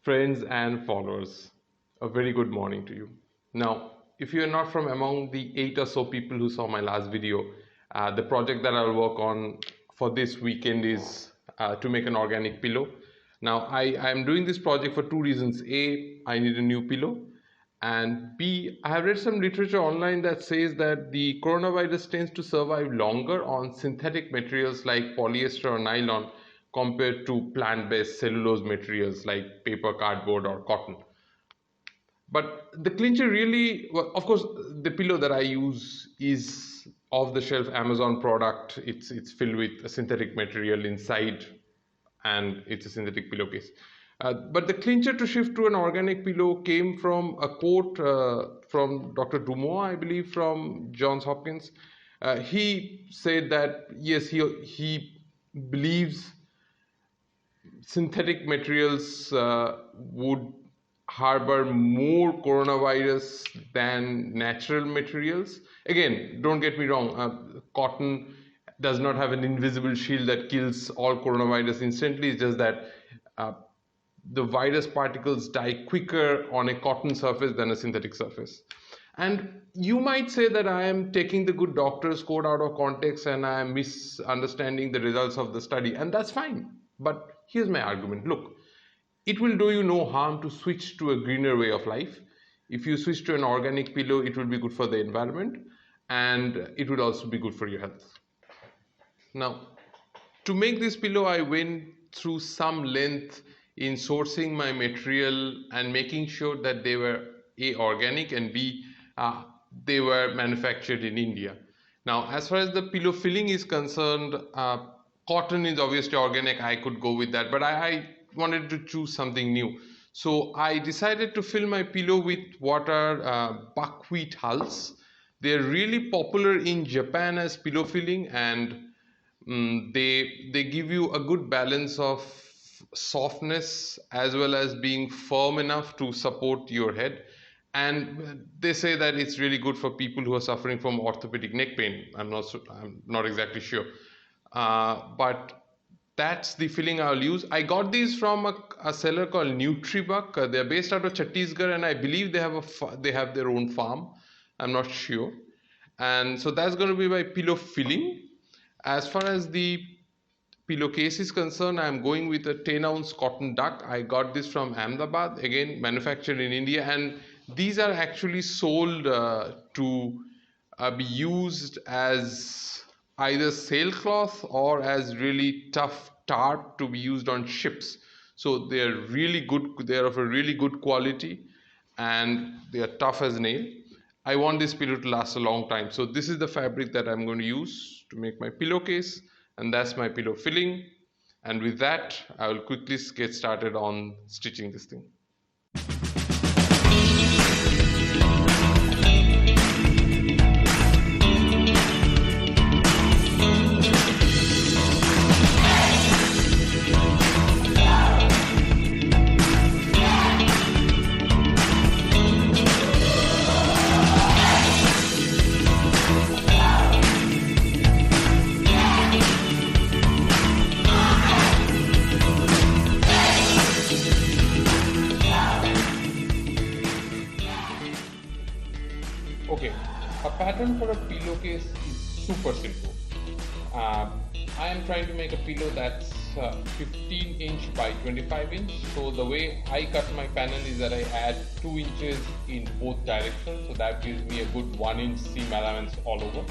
Friends and followers, a very good morning to you. Now, if you are not from among the 8 or so people who saw my last video, the project that I'll work on for this weekend is to make an organic pillow. Now, I am doing this project for two reasons. A, I need a new pillow, and B, I have read some literature online that says that the coronavirus tends to survive longer on synthetic materials like polyester or nylon compared to plant-based cellulose materials like paper, cardboard, or cotton. But the clincher really, well, of course, the pillow that I use is off the shelf Amazon product. It's filled with a synthetic material inside, and it's a synthetic pillowcase. But the clincher to shift to an organic pillow came from a quote from Dr. Dumois, I believe, from Johns Hopkins. He said that yes, he believes synthetic materials would harbor more coronavirus than natural materials. Again, don't get me wrong, cotton does not have an invisible shield that kills all coronavirus instantly. It's just that the virus particles die quicker on a cotton surface than a synthetic surface. And you might say that I am taking the good doctor's quote out of context and I am misunderstanding the results of the study, and that's fine. But here's my argument. Look, it will do you no harm to switch to a greener way of life. If you switch to an organic pillow, it will be good for the environment and it would also be good for your health. Now, to make this pillow, I went through some length in sourcing my material and making sure that they were A, organic, and B, they were manufactured in India. Now, as far as the pillow filling is concerned, cotton is obviously organic. I could go with that, but I wanted to choose something new. So I decided to fill my pillow with what are buckwheat hulls. They're really popular in Japan as pillow filling, and they give you a good balance of softness as well as being firm enough to support your head. And they say that it's really good for people who are suffering from orthopedic neck pain. I'm not exactly sure, but that's the filling I'll use. I got these from a seller called Nutribuck. They're based out of Chhattisgarh, and I believe they have their own farm. I'm not sure. And so that's going to be my pillow filling. As far as the pillowcase is concerned, I'm going with a 10-ounce cotton duck. I got this from Ahmedabad, again manufactured in India, and these are actually sold to be used as either sailcloth or as really tough tarp to be used on ships. So they are really good. They are of a really good quality, and they are tough as nail. I want this pillow to last a long time. So this is the fabric that I'm going to use to make my pillowcase, and that's my pillow filling. And with that, I will quickly get started on stitching this thing. Okay, a pattern for a pillowcase is super simple. I am trying to make a pillow that's 15 inch by 25 inch. So the way I cut my panel is that I add 2 inches in both directions. So that gives me a good 1 inch seam allowance all over.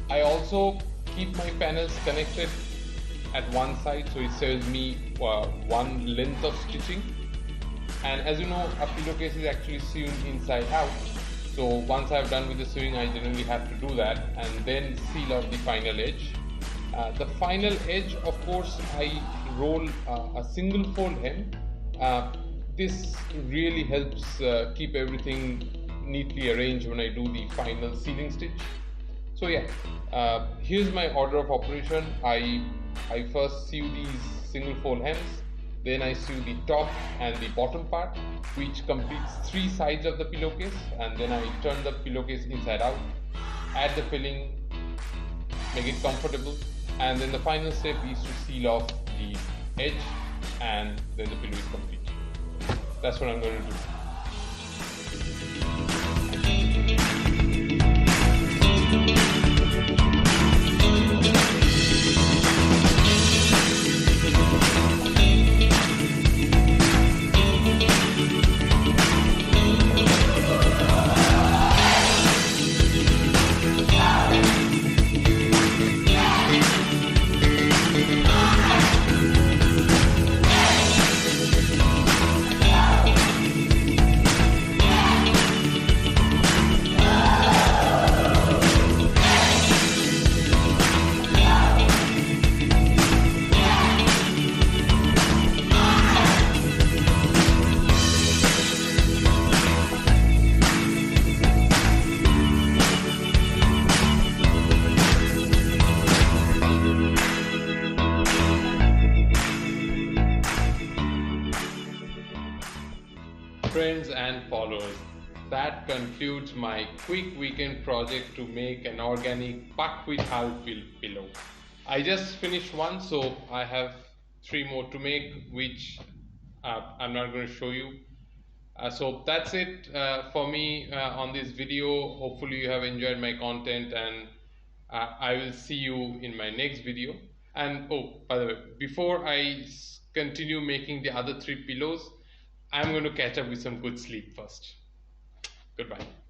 I also keep my panels connected at one side, so it saves me one length of stitching. And as you know, a pillowcase is actually sewn inside out. So once I've done with the sewing, I generally have to do that and then seal out the final edge. The final edge, of course, I roll a single fold hem. This really helps keep everything neatly arranged when I do the final sealing stitch. So yeah, here's my order of operation. I first sew these single fold hems. Then I sew the top and the bottom part, which completes 3 sides of the pillowcase, and then I turn the pillowcase inside out, add the filling, make it comfortable, and then the final step is to seal off the edge, and then the pillow is complete. That's what I'm going to do. Friends and followers, that concludes my quick weekend project to make an organic buckwheat hull pillow. I just finished one, so I have three more to make, which I'm not going to show you. So that's it for me on this video. Hopefully you have enjoyed my content, and I will see you in my next video. And oh, by the way, before I continue making the other three pillows, I'm going to catch up with some good sleep first. Goodbye.